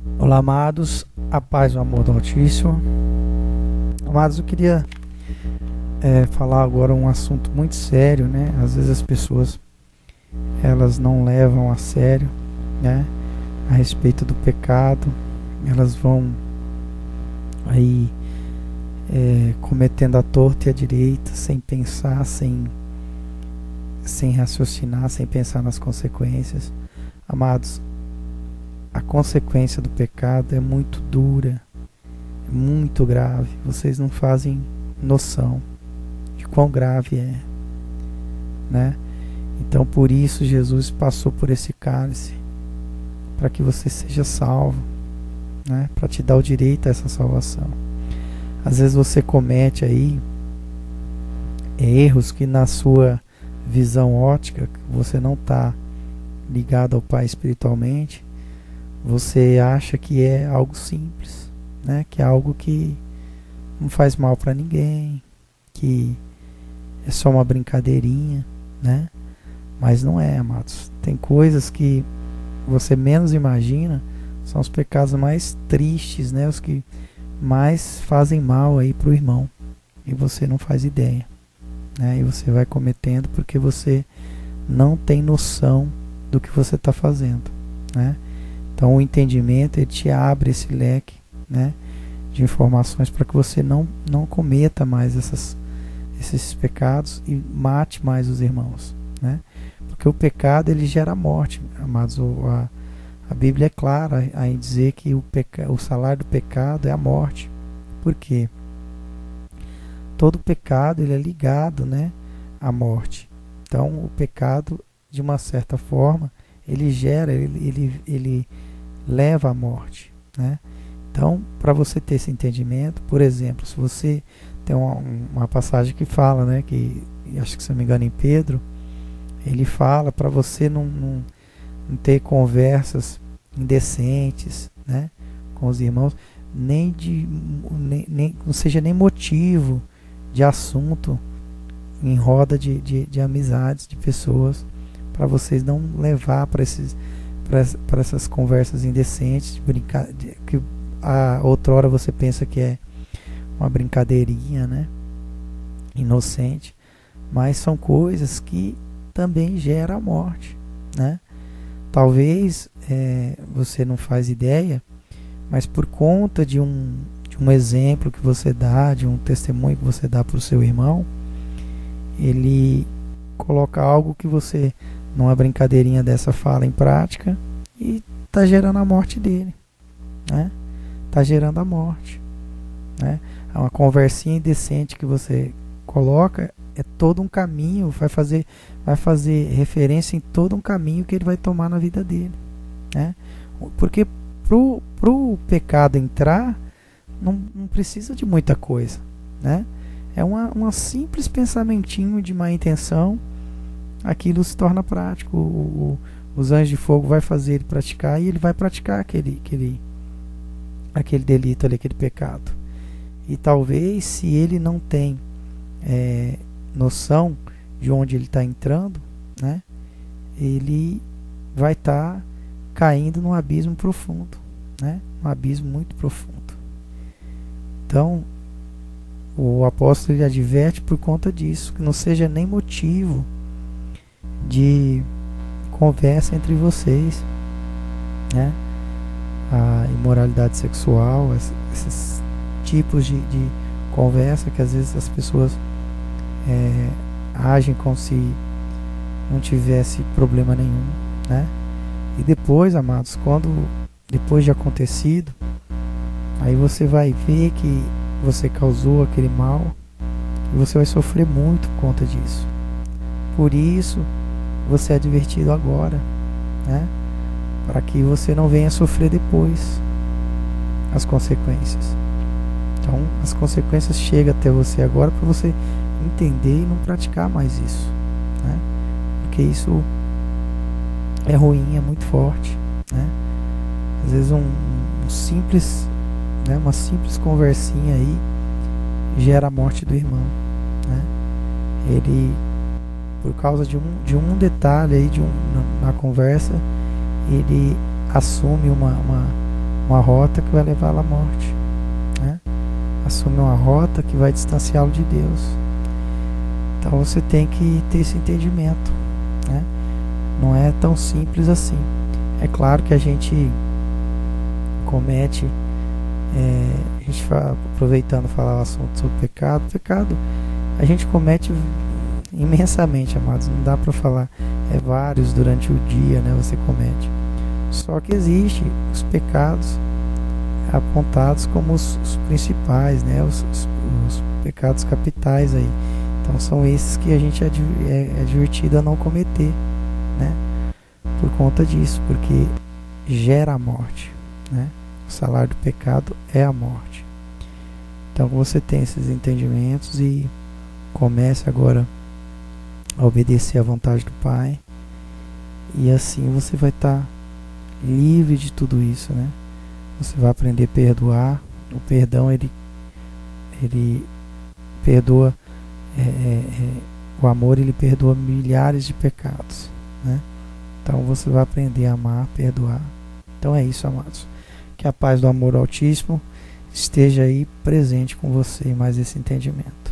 Olá, amados, a paz e o amor do Altíssimo. Amados, eu queria falar agora um assunto muito sério, né? Às vezes as pessoas elas não levam a sério, né? A respeito do pecado, elas vão aí cometendo a torta e a direita, sem pensar, sem raciocinar, sem pensar nas consequências. Amados, a consequência do pecado é muito dura, é muito grave. Vocês não fazem noção de quão grave é, né? Então, por isso Jesus passou por esse cálice, para que você seja salvo, né? Para te dar o direito a essa salvação. Às vezes você comete aí erros que na sua visão ótica, você não está ligado ao Pai espiritualmente, você acha que é algo simples, né? Que é algo que não faz mal para ninguém, que é só uma brincadeirinha, né? Mas não é, amados. Tem coisas que você menos imagina, são os pecados mais tristes, né? Os que mais fazem mal aí pro irmão, e você não faz ideia, né? E você vai cometendo porque você não tem noção do que você está fazendo, né? Então o entendimento, ele te abre esse leque, né, de informações para que você não cometa mais esses pecados e mate mais os irmãos, né? Porque o pecado, ele gera morte, amados. A Bíblia é clara em dizer que o salário do pecado é a morte. Por quê? Todo pecado, ele é ligado, né, à morte. Então o pecado, de uma certa forma, ele gera, ele leva à morte, né? Então, para você ter esse entendimento, por exemplo, se você tem uma passagem que fala, né, que acho que, se não me engano, em Pedro, ele fala para você não ter conversas indecentes, né, com os irmãos, não seja nem motivo de assunto em roda de amizades, de pessoas, para vocês não levar para essas conversas indecentes, que a outrora você pensa que é uma brincadeirinha, né, inocente, mas são coisas que também geram a morte, né? Talvez você não faz ideia, mas por conta de um exemplo que você dá, de um testemunho que você dá para o seu irmão, ele coloca algo que você, numa brincadeirinha dessa, fala em prática e está gerando a morte dele, né? Está gerando a morte, né? Uma conversinha indecente que você coloca é todo um caminho, vai fazer referência em todo um caminho que ele vai tomar na vida dele, né? Porque pro pecado entrar, não precisa de muita coisa, né? É uma simples pensamentinho de má intenção, aquilo se torna prático. Os anjos de fogo vai fazer ele praticar, e ele vai praticar aquele delito ali, aquele pecado. E talvez, se ele não tem noção de onde ele está entrando, né, ele vai estar caindo num abismo profundo, né, um abismo muito profundo. Então, o apóstolo, ele adverte por conta disso, que não seja nem motivo de conversa entre vocês, né? A imoralidade sexual, esses tipos de conversa que às vezes as pessoas agem como se não tivesse problema nenhum, né? E depois, amados, depois de acontecido, aí você vai ver que você causou aquele mal e você vai sofrer muito por conta disso. Por isso, você é advertido agora, né? Para que você não venha sofrer depois as consequências. Então, as consequências chegam até você agora para você entender e não praticar mais isso, né? Porque isso é ruim, é muito forte, né? Às vezes uma simples conversinha aí gera a morte do irmão, né? Ele, por causa de um detalhe aí, na conversa, ele assume uma rota que vai levá-lo à morte, né? Assume uma rota que vai distanciá-lo de Deus. Então você tem que ter esse entendimento, né? Não é tão simples assim. É claro que a gente comete, aproveitando falar o assunto sobre pecado a gente comete imensamente, amados, não dá para falar, vários durante o dia, né, você comete. Só que existe os pecados apontados como os principais, né, os pecados capitais aí. Então são esses que a gente é advertido a não cometer, né, por conta disso, porque gera a morte, né? O salário do pecado é a morte. Então você tem esses entendimentos e comece agora a obedecer à vontade do Pai, e assim você vai estar livre de tudo isso, né? Você vai aprender a perdoar. O perdão, ele perdoa, o amor, ele perdoa milhares de pecados, né? Então você vai aprender a amar, perdoar. Então é isso, amados. Que a paz do amor Altíssimo esteja aí presente com você, mais esse entendimento.